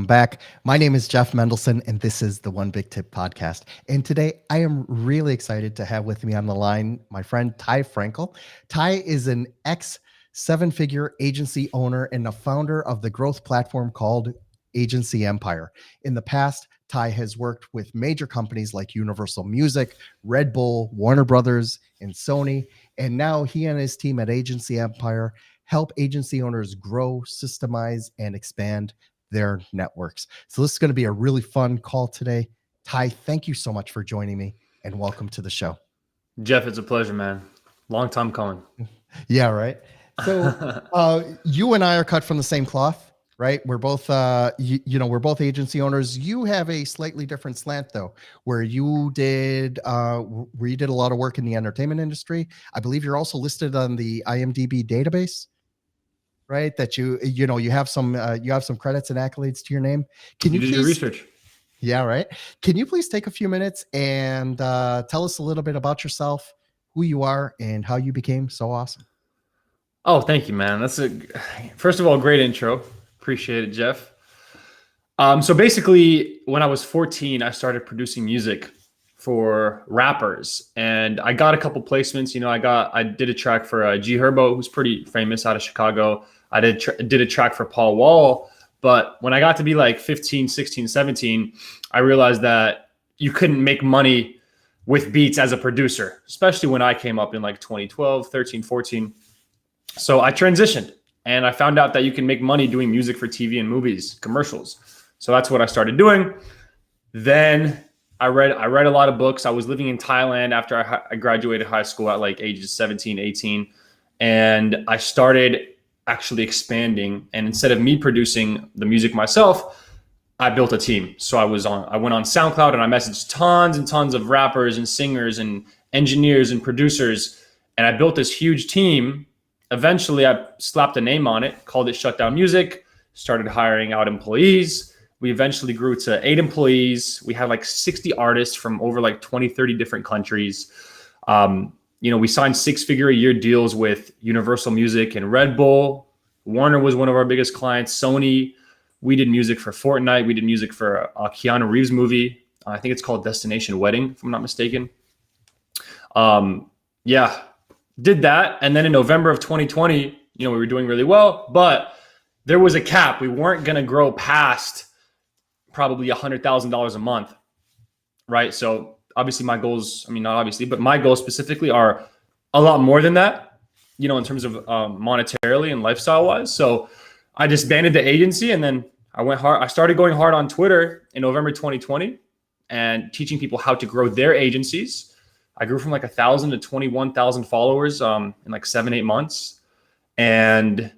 Back. My name is Jeff Mendelson, and this is the One Big Tip podcast. And today I am really excited to have with me on the line my friend Ty Frankel. Ty is an ex seven figure agency owner and the founder of the growth platform called Agency Empire. In the past, Ty has worked with major companies like Universal Music, Red Bull, Warner Brothers, and Sony. And now he and his team at Agency Empire help agency owners grow, systemize, and expand their networks. So this is going to be a really fun call today. Ty, thank you so much for joining me and welcome to the show. Jeff, it's a pleasure, man. Long time coming. Yeah, right. So you and I are cut from the same cloth, right? We're both, we're both agency owners. You have a slightly different slant though, where you did a lot of work in the entertainment industry. I believe you're also listed on the IMDb database. Right, that you have some credits and accolades to your name. Can you do your research? Yeah, right. Can you please take a few minutes and tell us a little bit about yourself, who you are, and how you became so awesome? Oh, thank you, man. First of all, great intro. Appreciate it, Jeff. So basically, when I was 14, I started producing music for rappers, and I got a couple placements. I did a track for G Herbo, who's pretty famous out of Chicago. I did a track for Paul Wall. But when I got to be like 15, 16, 17, I realized that you couldn't make money with beats as a producer, especially when I came up in like 2012, 13, 14. So I transitioned and I found out that you can make money doing music for TV and movies, commercials. So that's what I started doing. Then I read a lot of books. I was living in Thailand after I graduated high school at like ages 17, 18. And I started actually expanding. And instead of me producing the music myself, I built a team. So I went on SoundCloud and I messaged tons and tons of rappers and singers and engineers and producers. And I built this huge team. Eventually I slapped a name on it, called it Shutdown Music, started hiring out employees. We eventually grew to 8 employees. We had like 60 artists from over like 20, 30 different countries. We signed 6-figure-a-year deals with Universal Music and Red Bull. Warner was one of our biggest clients. Sony. We did music for Fortnite. We did music for a Keanu Reeves movie. I think it's called Destination Wedding, if I'm not mistaken. Did that. And then in November of 2020, we were doing really well, but there was a cap. We weren't going to grow past probably $100,000 a month, right? So obviously my goals, not obviously, but my goals specifically are a lot more than that, in terms of monetarily and lifestyle wise. So I disbanded the agency and then I went hard. I started going hard on Twitter in November 2020 and teaching people how to grow their agencies. I grew from like 1,000 to 21,000 followers in like 7-8 months. And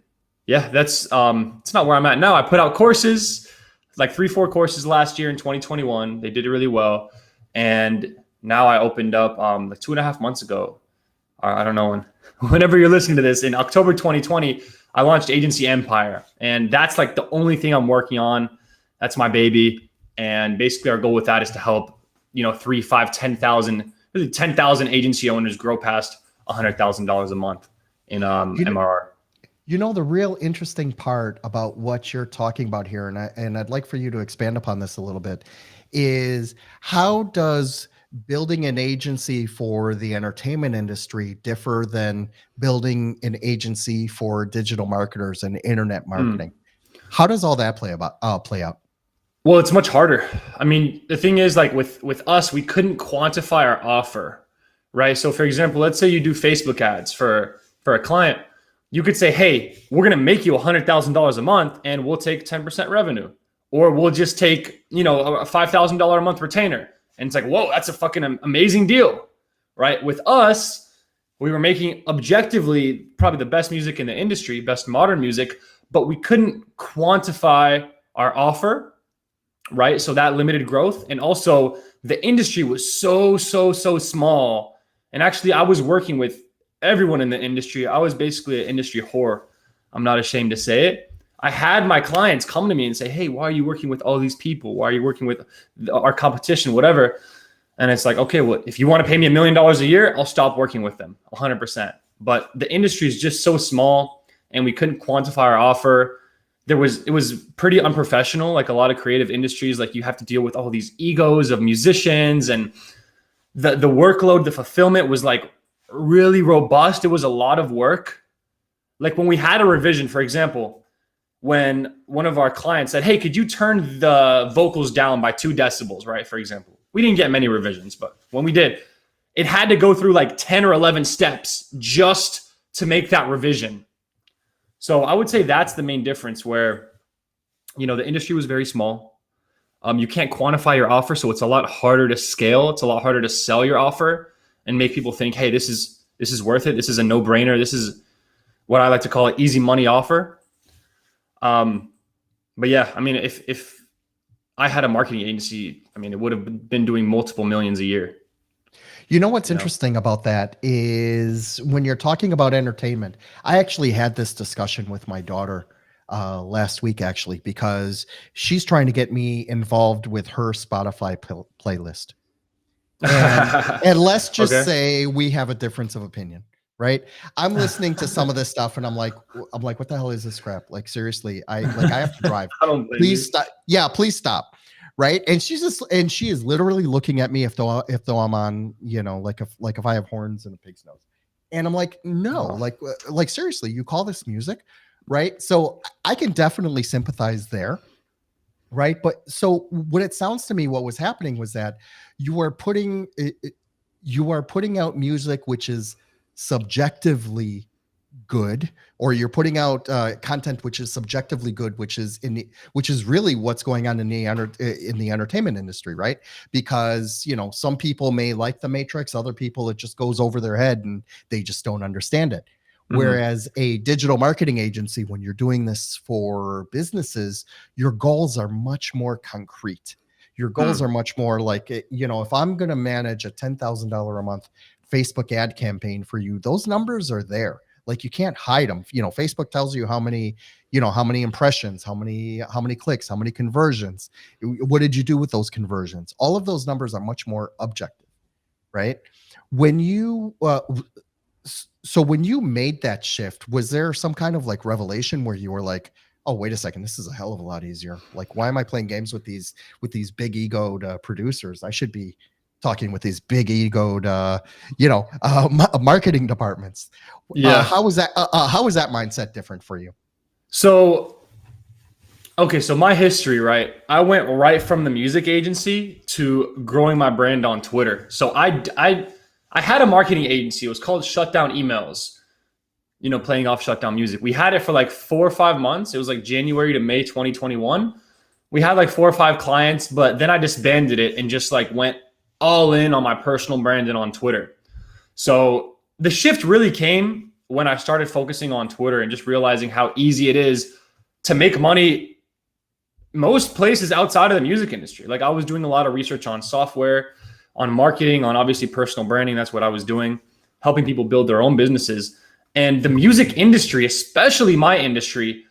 yeah, it's not where I'm at now. I put out courses, like 3-4 courses last year in 2021. They did really well. And now I opened up like 2.5 months ago. I don't know whenever you're listening to this, in October 2020, I launched Agency Empire. And that's like the only thing I'm working on. That's my baby. And basically our goal with that is to help, 3, 5, 10,000, really 10,000 agency owners grow past $100,000 a month in MRR. The real interesting part about what you're talking about here, and I'd like for you to expand upon this a little bit, is how does building an agency for the entertainment industry differ than building an agency for digital marketers and internet marketing? How does all that play out? Well, it's much harder. The thing is, like with us, we couldn't quantify our offer, right? So for example, let's say you do Facebook ads for a client. You could say, hey, we're going to make you $100,000 a month and we'll take 10% revenue, or we'll just take, a $5,000 a month retainer. And it's like, whoa, that's a fucking amazing deal, right? With us, we were making objectively probably the best music in the industry, best modern music, but we couldn't quantify our offer, right? So that limited growth. And also the industry was so small. And actually I was working with everyone in the industry. I was basically an industry whore. I'm not ashamed to say it. I had my clients come to me and say, hey, why are you working with all these people? Why are you working with our competition, whatever? And it's like, okay, well, if you want to pay me $1 million a year, I'll stop working with them 100%. But the industry is just so small and we couldn't quantify our offer. it was pretty unprofessional. Like a lot of creative industries, like you have to deal with all these egos of musicians, and the workload, the fulfillment was like really robust. It was a lot of work. Like when we had a revision, for example, when one of our clients said, hey, could you turn the vocals down by 2 decibels, right? For example, we didn't get many revisions, but when we did, it had to go through like 10 or 11 steps just to make that revision. So I would say that's the main difference, where, the industry was very small. You can't quantify your offer. So it's a lot harder to scale. It's a lot harder to sell your offer and make people think, hey, this is worth it. This is a no-brainer. This is what I like to call an easy money offer. But yeah, I mean, if I had a marketing agency, I mean, it would have been doing multiple millions a year. What's interesting about that is when you're talking about entertainment, I actually had this discussion with my daughter last week, actually, because she's trying to get me involved with her Spotify playlist. And let's just say we have a difference of opinion, right? I'm listening to some of this stuff and I'm like, what the hell is this crap? Like, seriously, I have to drive. Please stop. Yeah, please stop. Right. And she is literally looking at me if though I'm on, like if I have horns and a pig's nose. And I'm like, no, like seriously, you call this music, right? So I can definitely sympathize there. Right. But so what it sounds to me, what was happening was that you are putting out music which is subjectively good, or you're putting out content which is subjectively good, which is really what's going on in the entertainment industry, right? Because some people may like the Matrix, other people it just goes over their head and they just don't understand it. Whereas a digital marketing agency, when you're doing this for businesses, your goals are much more concrete. Your goals are much more like, if I'm going to manage a $10,000 a month Facebook ad campaign for you, those numbers are there. Like you can't hide them. Facebook tells you how many impressions, how many clicks, how many conversions. What did you do with those conversions? All of those numbers are much more objective, right? When you made that shift, was there some kind of like revelation where you were like, oh, wait a second, this is a hell of a lot easier. Like, why am I playing games with these big egoed producers? I should be talking with these big egoed, marketing departments. Yeah. How was that mindset different for you? So my history, right? I went right from the music agency to growing my brand on Twitter. So I had a marketing agency. It was called Shutdown Emails, playing off Shutdown Music. We had it for like 4 or 5 months. It was like January to May 2021. We had like 4 or 5 clients, but then I disbanded it and just like went all in on my personal brand and on Twitter. So the shift really came when I started focusing on Twitter and just realizing how easy it is to make money most places outside of the music industry. Like I was doing a lot of research on software, on marketing, on obviously personal branding. That's what I was doing, helping people build their own businesses. And the music industry, especially my industry,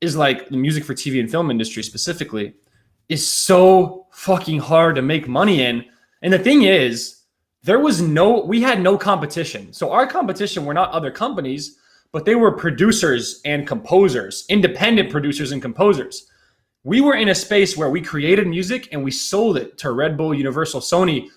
is like the music for TV and film industry specifically, is so fucking hard to make money in. And the thing is, we had no competition. So our competition were not other companies, but they were producers and composers, independent producers and composers. We were in a space where we created music and we sold it to Red Bull, Universal, Sony.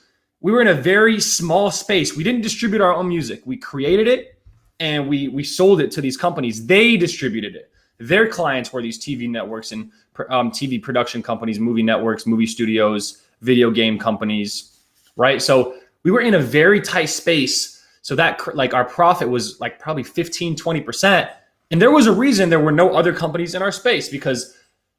We were in a very small space. We didn't distribute our own music. We created it and we sold it to these companies. They distributed it. Their clients were these TV networks and TV production companies, movie networks, movie studios, video game companies, right? So we were in a very tight space. So that like our profit was like probably 15-20%. And there was a reason there were no other companies in our space, because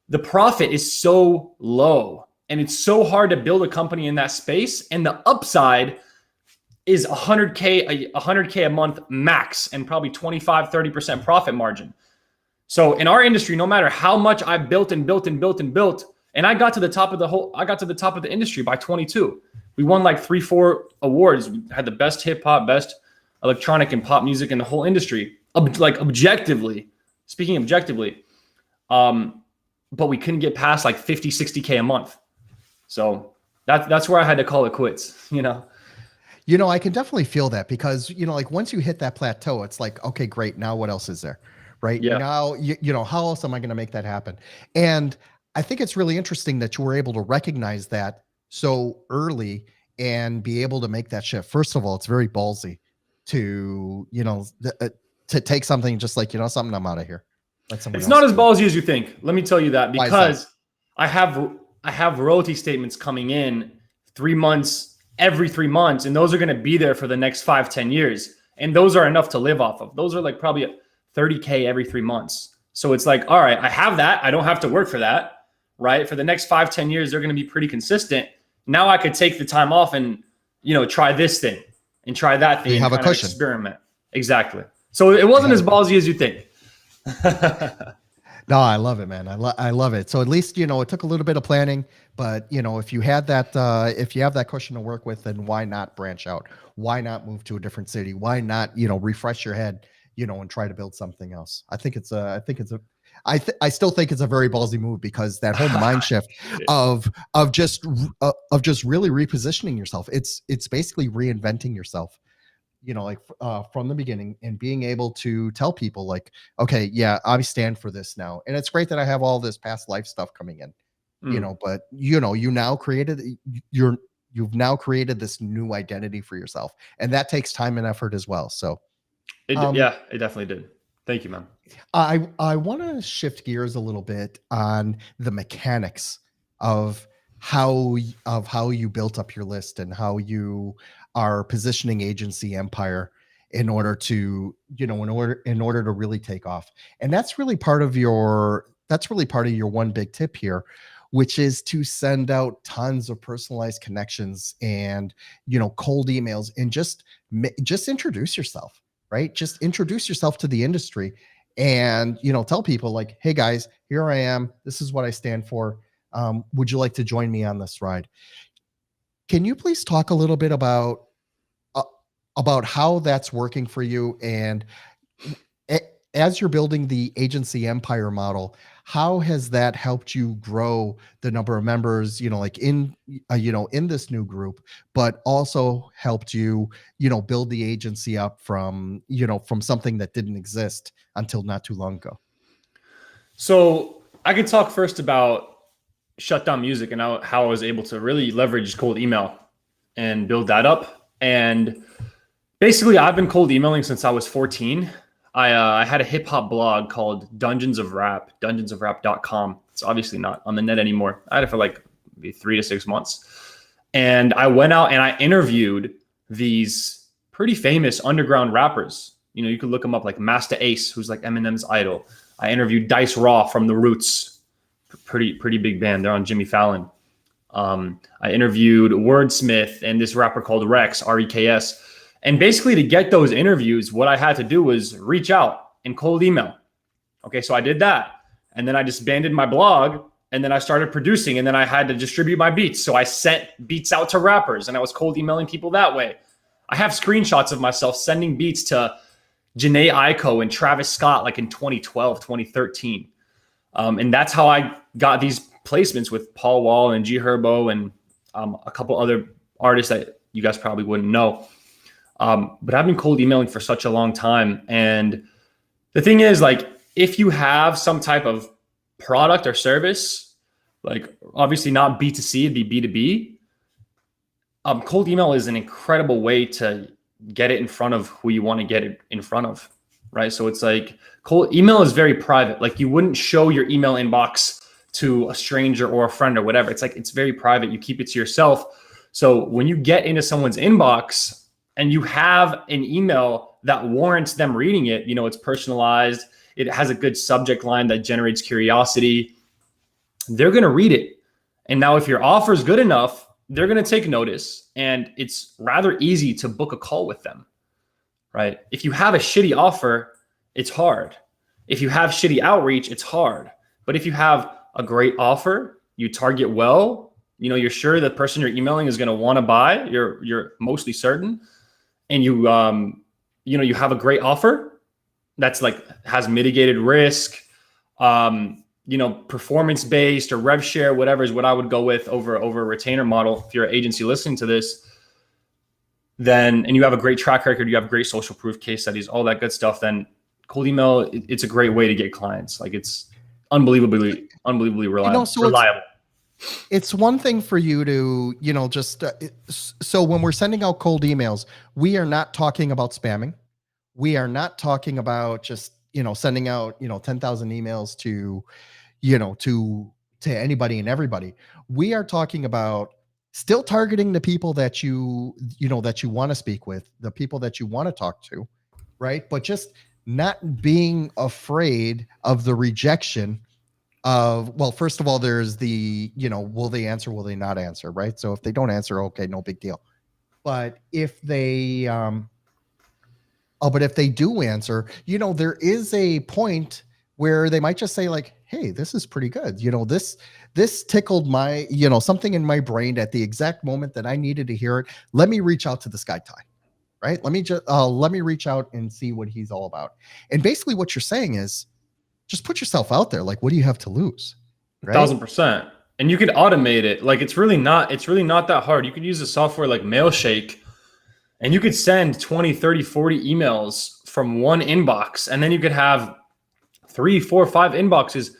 the profit is so low and it's so hard to build a company in that space. And the upside is 100K a month max, and probably 25-30% profit margin. So in our industry, no matter how much I built and I got to the top of the industry by 22. We won like 3-4 awards. We had the best hip hop, best electronic and pop music in the whole industry. Speaking objectively. But we couldn't get past like 50-60K a month. So that's where I had to call it quits, I can definitely feel that, because, like once you hit that plateau, it's like, okay, great. Now what else is there? right? Yeah. Now, you know, how else am I going to make that happen? And I think it's really interesting that you were able to recognize that so early and be able to make that shift. First of all, it's very ballsy to, you know, to take something just like, you know, something, I'm out of here. Let someone It's else not as do it. ballsy as you think. Let me tell you that, Why is that? because I have I have royalty statements coming in 3 months, every 3 months, and those are going to be there for the next 5-10 years. And those are enough to live off of. Those are like probably 30K every 3 months. So it's like, all right, I have that. I don't have to work for that, right? For the next 5-10 years, they're going to be pretty consistent. Now I could take the time off and, you know, try this thing and try that thing You and have a kind of cushion. experiment. Exactly. So it wasn't as ballsy as you think. No, I love it, man. I love it. So at least, you know, it took a little bit of planning, but you know, if you had that, if you have that cushion to work with, then why not branch out? Why not move to a different city? Why not, you know, refresh your head, you know, and try to build something else? I still think it's a very ballsy move, because that whole mind shift of just really repositioning yourself. It's basically reinventing yourself, you know, like from the beginning, and being able to tell people like, okay, yeah, I stand for this now. And it's great that I have all this past life stuff coming in, you know, but you know, you've now created this new identity for yourself, and that takes time and effort as well. So Yeah, it definitely did. Thank you, man. I want to shift gears a little bit on the mechanics of how you built up your list, and how you are positioning Agency Empire in order to, you know, in order to really take off. And that's really part of your one big tip here, which is to send out tons of personalized connections and, you know, cold emails, and just introduce yourself, right? Just introduce yourself to the industry, and, you know, tell people like, hey guys, here I am, this is what I stand for, would you like to join me on this ride? Can you please talk a little bit uh, about how that's working for you, and as you're building the Agency Empire model, how has that helped you grow the number of members, you know, like in you know, in this new group, but also helped you, you know, build the agency up from, you know, from something that didn't exist until not too long ago? So I could talk first about Shut Down Music and how I was able to really leverage cold email and build that up. And basically, I've been cold emailing since I was 14. I had a hip hop blog called Dungeons of Rap, dungeonsofrap.com. It's obviously not on the net anymore. I had it for like maybe 3 to 6 months. And I went out and I interviewed these pretty famous underground rappers. You know, you could look them up, like Master Ace, who's like Eminem's idol. I interviewed Dice Raw from The Roots, pretty big band. They're on Jimmy Fallon. I interviewed Wordsmith and this rapper called Rex, Reks. And basically, to get those interviews, what I had to do was reach out and cold email. Okay, so I did that. And then I disbanded my blog, and then I started producing, and then I had to distribute my beats. So I sent beats out to rappers, and I was cold emailing people that way. I have screenshots of myself sending beats to Janae Aiko and Travis Scott like in 2012, 2013. And that's how I got these placements with Paul Wall and G Herbo and a couple other artists that you guys probably wouldn't know. But I've been cold emailing for such a long time. And the thing is, like, if you have some type of product or service, like obviously not B2C, it'd be B2B. Cold email is an incredible way to get it in front of who you want to get it in front of, right? So it's like cold email is very private. Like you wouldn't show your email inbox to a stranger or a friend or whatever. It's like, it's very private. You keep it to yourself. So when you get into someone's inbox and you have an email that warrants them reading it, you know, it's personalized, it has a good subject line that generates curiosity, they're going to read it. And now if your offer is good enough, they're going to take notice, and it's rather easy to book a call with them, right? If you have a shitty offer, it's hard. If you have shitty outreach, it's hard. But if you have a great offer, you target well, you know, you're sure the person you're emailing is going to want to buy, you're mostly certain, and you know, you have a great offer that's like has mitigated risk, you know, performance-based or rev share, whatever is what I would go with over a retainer model. If you're an agency listening to this, then, and you have a great track record, you have great social proof, case studies, all that good stuff, then cold email, it's a great way to get clients. Like it's unbelievably reliable. So it's one thing for you to, just so when we're sending out cold emails, we are not talking about spamming. We are not talking about just, sending out, 10,000 emails to, to anybody and everybody. We are talking about still targeting the people that that you want to speak with, the people that you want to talk to, right? But just not being afraid of the rejection of, well, first of all, there's the, will they answer, will they not answer, right? So if they don't answer, okay, no big deal. But if they, but if they do answer, there is a point where they might just say like, hey, this is pretty good. This tickled my, something in my brain at the exact moment that I needed to hear it. Let me reach out to this guy, Ty, right? Let me reach out and see what he's all about. And basically what you're saying is just put yourself out there. Like, what do you have to lose? Right? 1,000%. And you could automate it. Like it's really not that hard. You could use a software like Mailshake and you could send 20, 30, 40 emails from one inbox. And then you could have 3, 4, 5 inboxes.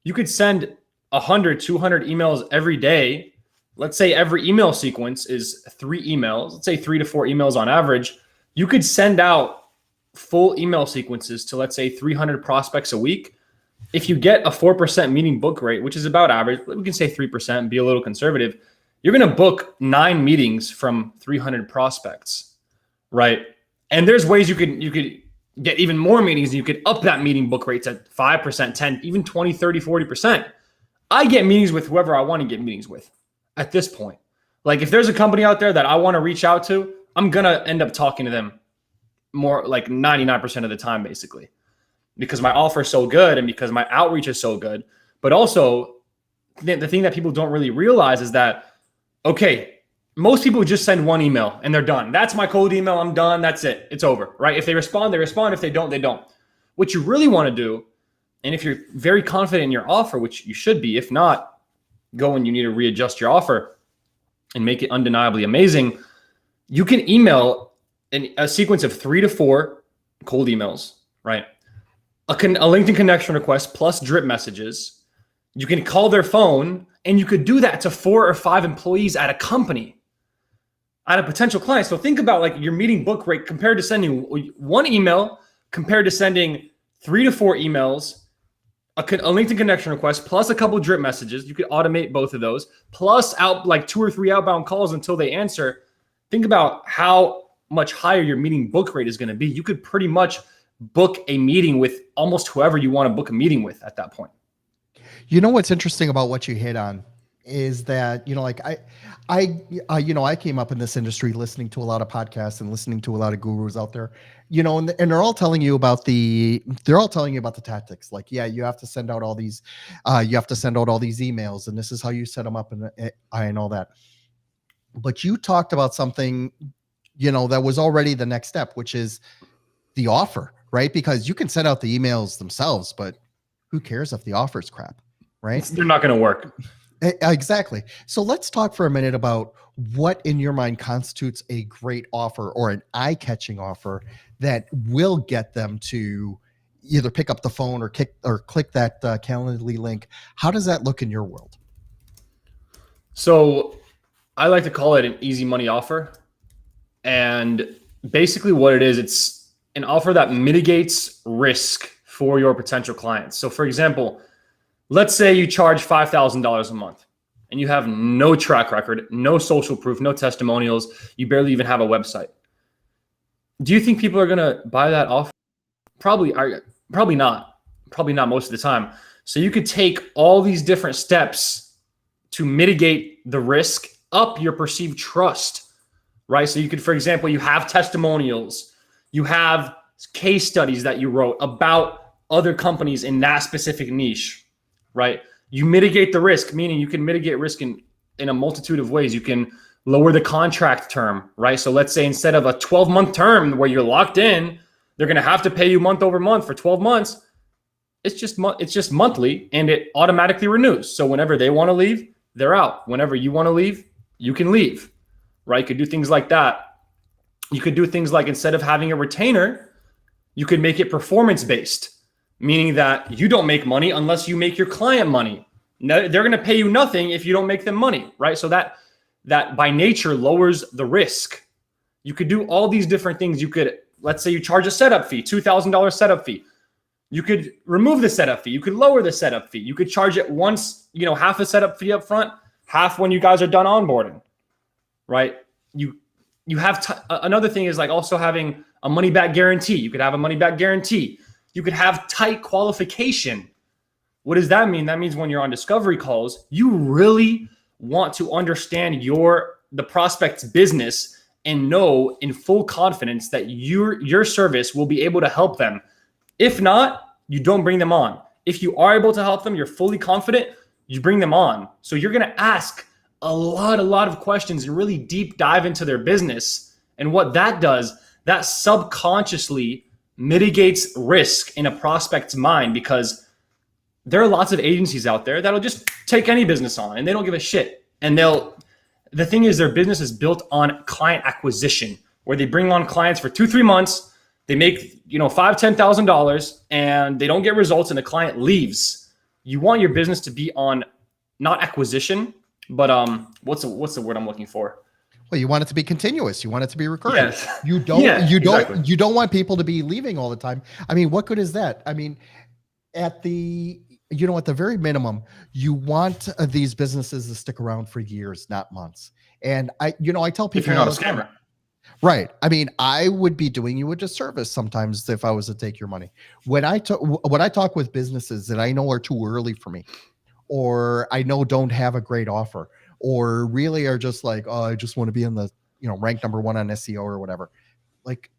You could send 100, 200 emails every day. Let's say every email sequence is 3 emails. Let's say 3 to 4 emails on average. You could send out full email sequences to, let's say, 300 prospects a week. If you get a 4% meeting book rate, which is about average, we can say 3% and be a little conservative, you're going to book 9 meetings from 300 prospects, right? And there's ways you could get even more meetings and you could up that meeting book rate to 5%, 10, even 20, 30, 40%. I get meetings with whoever I want to get meetings with at this point. Like if there's a company out there that I want to reach out to, I'm going to end up talking to them more like 99% of the time, basically, because my offer is so good and because my outreach is so good. But also the thing that people don't really realize is that, okay, most people just send one email and they're done. That's my cold email. I'm done. That's it. It's over, right? If they respond, they respond. If they don't, they don't. What you really want to do, and if you're very confident in your offer, which you should be, if not, go and you need to readjust your offer and make it undeniably amazing. You can email a sequence of 3 to 4 cold emails, right? A LinkedIn connection request plus drip messages. You can call their phone and you could do that to 4 or 5 employees at a company, at a potential client. So think about like your meeting book rate compared to sending 1 email compared to sending 3 to 4 emails, a LinkedIn connection request plus a couple drip messages. You could automate both of those plus out like 2 or 3 outbound calls until they answer. Think about how much higher your meeting book rate is going to be. You could pretty much book a meeting with almost whoever you want to book a meeting with at that point. What's interesting about what you hit on is that, like I came up in this industry listening to a lot of podcasts and listening to a lot of gurus out there, and they're all telling you about the tactics. Like, yeah, you have to send out all these emails and this is how you set them up and all that. But you talked about something, that was already the next step, which is the offer, right? Because you can send out the emails themselves, but who cares if the offer's crap, right? They're not going to work. Exactly. So let's talk for a minute about what in your mind constitutes a great offer or an eye-catching offer that will get them to either pick up the phone or click that Calendly link. How does that look in your world? So I like to call it an easy money offer. And basically what it is, it's an offer that mitigates risk for your potential clients. So for example, let's say you charge $5,000 a month and you have no track record, no social proof, no testimonials. You barely even have a website. Do you think people are going to buy that offer? Probably not most of the time. So you could take all these different steps to mitigate the risk, up your perceived trust. Right. So you could, for example, you have testimonials, you have case studies that you wrote about other companies in that specific niche, right? You mitigate the risk, meaning you can mitigate risk in a multitude of ways. You can lower the contract term, right? So let's say instead of a 12-month term where you're locked in, they're going to have to pay you month over month for 12 months. It's just monthly and it automatically renews. So whenever they want to leave, they're out. Whenever you want to leave, you can leave. Right? You could do things like that. You could do things like instead of having a retainer, You could make it performance based, meaning that you don't make money unless you make your client money. No, they're going to pay you nothing if you don't make them money, right? So that by nature lowers the risk. You could do all these different things. You could, let's say you charge a setup fee, $2,000 setup fee. You could remove the setup fee. You could lower the setup fee. You could charge it once, half a setup fee up front, half when you guys are done onboarding, right? You have another thing is like also having a money back guarantee. You could have a money back guarantee. You could have tight qualification. What does that mean? That means when you're on discovery calls, you really want to understand the prospect's business and know in full confidence that your service will be able to help them. If not, you don't bring them on. If you are able to help them, you're fully confident, you bring them on. So you're going to ask a lot of questions and really deep dive into their business. And what that does, that subconsciously mitigates risk in a prospect's mind, because there are lots of agencies out there that'll just take any business on and they don't give a shit. And the thing is, their business is built on client acquisition, where they bring on clients for 2-3 months. They make, $5,000-$10,000 and they don't get results and the client leaves. You want your business to be on not acquisition, but what's the word I'm looking for? Well, you want it to be continuous. You want it to be recurring. Yes. You don't Exactly. you don't want people to be leaving all the time. I mean, what good is that? I mean, at the very minimum, you want these businesses to stick around for years, not months. And I tell people, If you're not a scammer. right? I mean, I would be doing you a disservice sometimes if I was to take your money. When I talk with businesses that I know are too early for me, or I know don't have a great offer, or really are just like, oh, I just want to be in the rank number 1 on SEO or whatever. Like,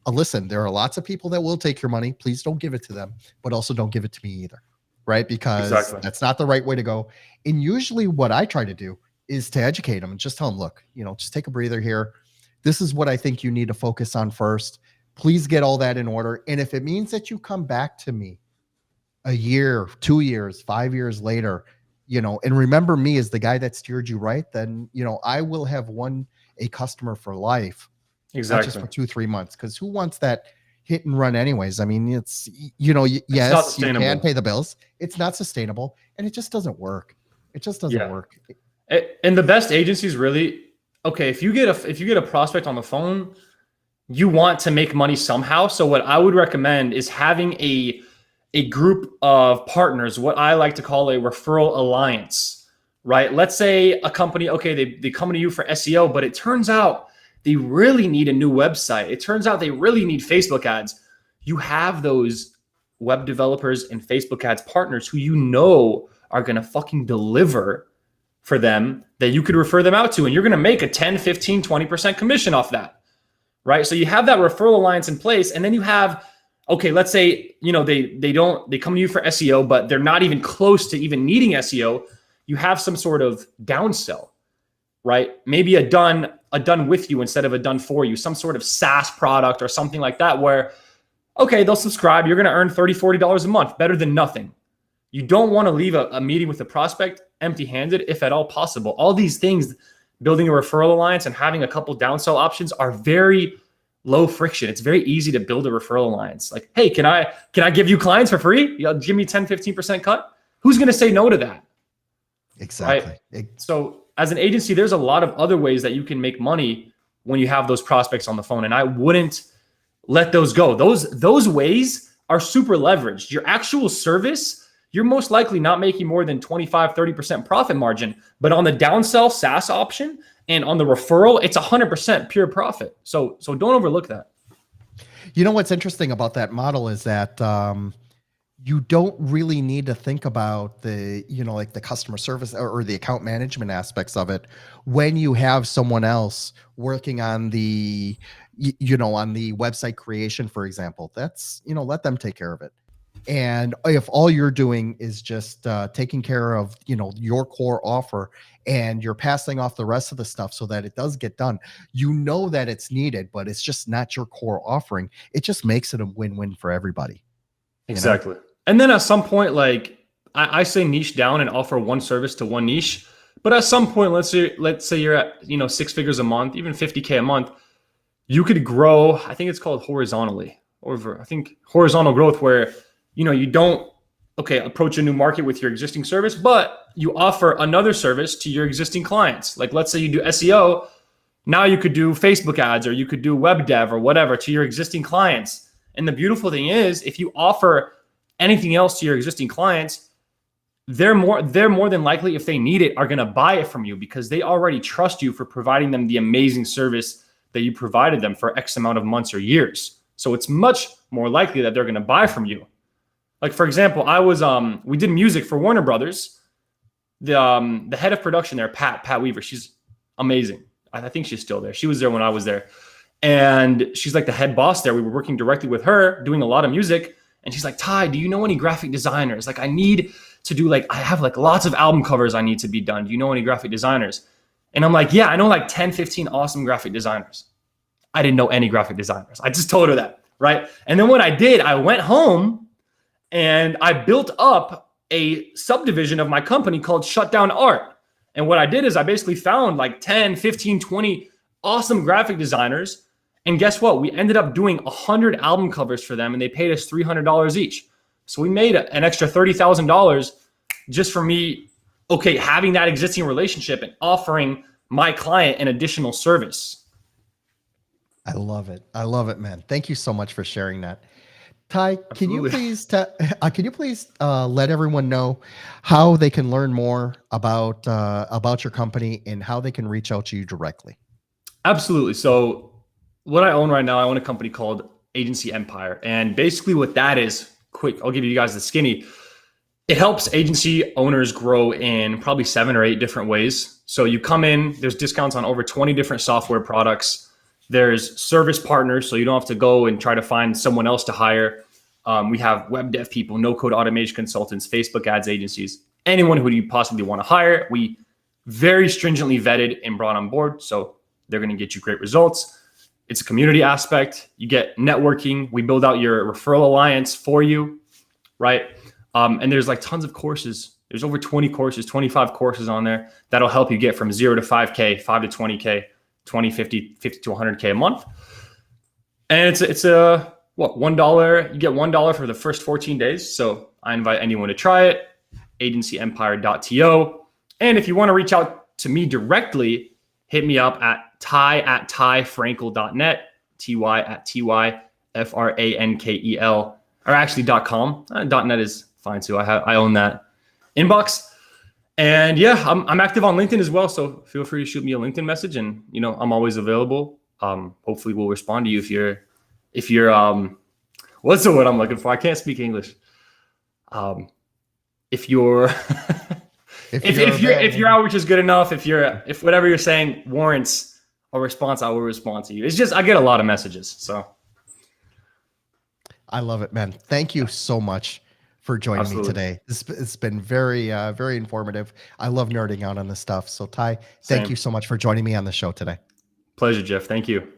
listen, there are lots of people that will take your money. Please don't give it to them, but also don't give it to me either, right? Because that's not the right way to go. And usually what I try to do is to educate them and just tell them, look, just take a breather here. This is what I think you need to focus on first. Please get all that in order. And if it means that you come back to me a year, 2 years, 5 years later, and remember me as the guy that steered you right, then, I will have won a customer for life. Exactly. Not just for 2-3 months. Because who wants that hit and run anyways? I mean, yes, you can pay the bills. It's not sustainable. And it just doesn't work. It just doesn't work. And the best agencies really, okay, if you get a prospect on the phone, you want to make money somehow. So what I would recommend is having a group of partners, what I like to call a referral alliance, right? Let's say a company, okay, they come to you for SEO, but it turns out they really need a new website. It turns out they really need Facebook ads. You have those web developers and Facebook ads partners who are going to fucking deliver for them, that you could refer them out to, and you're going to make a 10, 15, 20% commission off that, right? So you have that referral alliance in place, and then you have, okay, let's say, they come to you for SEO, but they're not even close to even needing SEO. You have some sort of downsell, right? Maybe a done with you instead of a done for you, some sort of SaaS product or something like that, where, okay, they'll subscribe. You're going to earn $30, $40 a month, better than nothing. You don't want to leave a meeting with a prospect empty-handed, if at all possible. All these things, building a referral alliance and having a couple downsell options, are very low friction. It's very easy to build a referral alliance. Like, hey, can I give you clients for free? Give me 10, 15% cut. Who's going to say no to that? Exactly. Right? So as an agency, there's a lot of other ways that you can make money when you have those prospects on the phone. And I wouldn't let those go. Those ways are super leveraged. Your actual service, you're most likely not making more than 25, 30% profit margin. But on the downsell SaaS option and on the referral, it's 100% pure profit. So don't overlook that. What's interesting about that model is that you don't really need to think about the, like the customer service or the account management aspects of it when you have someone else working on the, on the website creation, for example. That's, let them take care of it. And if all you're doing is just taking care of, your core offer, and you're passing off the rest of the stuff so that it does get done, that it's needed, but it's just not your core offering. It just makes it a win-win for everybody. Exactly. And then at some point, like I say niche down and offer one service to one niche. But at some point, let's say you're at, 6 figures a month, even 50K a month, you could grow, I think it's called horizontally, over, I think, horizontal growth where, you don't, approach a new market with your existing service, but you offer another service to your existing clients. Like let's say you do SEO. Now you could do Facebook ads, or you could do web dev or whatever to your existing clients. And the beautiful thing is, if you offer anything else to your existing clients, they're more than likely, if they need it, are going to buy it from you because they already trust you for providing them the amazing service that you provided them for X amount of months or years. So it's much more likely that they're going to buy from you. Like for example, we did music for Warner Brothers. The head of production there, Pat Weaver, she's amazing. I think she's still there. She was there when I was there. And she's like the head boss there. We were working directly with her, doing a lot of music. And she's like, Ty, do you know any graphic designers? Like I need to do I have lots of album covers I need to be done. Do you know any graphic designers? And I'm like, yeah, I know 10, 15 awesome graphic designers. I didn't know any graphic designers. I just told her that, right? And then what I did, I went home and I built up a subdivision of my company called Shutdown Art. And what I did is I basically found 10, 15, 20 awesome graphic designers. And guess what? We ended up doing 100 album covers for them and they paid us $300 each. So we made an extra $30,000 just for me, having that existing relationship and offering my client an additional service. I love it. I love it, man. Thank you so much for sharing that. Ty, can you please let everyone know how they can learn more about your company and how they can reach out to you directly? Absolutely. So what I own right now, I own a company called Agency Empire. And basically what that is, quick, I'll give you guys the skinny. It helps agency owners grow in probably 7 or 8 different ways. So you come in, there's discounts on over 20 different software products. There's service partners, so you don't have to go and try to find someone else to hire. We have web dev people, no-code automation consultants, Facebook ads agencies, anyone who you possibly want to hire. We very stringently vetted and brought on board, so they're going to get you great results. It's a community aspect. You get networking. We build out your referral alliance for you, right? And there's tons of courses. There's over 20 courses, 25 courses on there that'll help you get from 0 to 5K, 5 to 20K. 20, 50 to 100K a month. And it's $1, you get $1 for the first 14 days. So I invite anyone to try it, agencyempire.to. And if you want to reach out to me directly, hit me up at ty@tyfrankel.net, ty@tyfrankel, or actually .com. .net is fine too. I own that inbox. And yeah, I'm active on LinkedIn as well. So feel free to shoot me a LinkedIn message, and I'm always available. Hopefully we'll respond to you if you're what's the word I'm looking for? I can't speak English. If your outreach is good enough, if whatever you're saying warrants a response, I will respond to you. It's just I get a lot of messages. So I love it, man. Thank you so much for joining me today. It's been very, very informative. I love nerding out on this stuff. So Ty, thank you so much for joining me on the show today. Pleasure, Jeff. Thank you.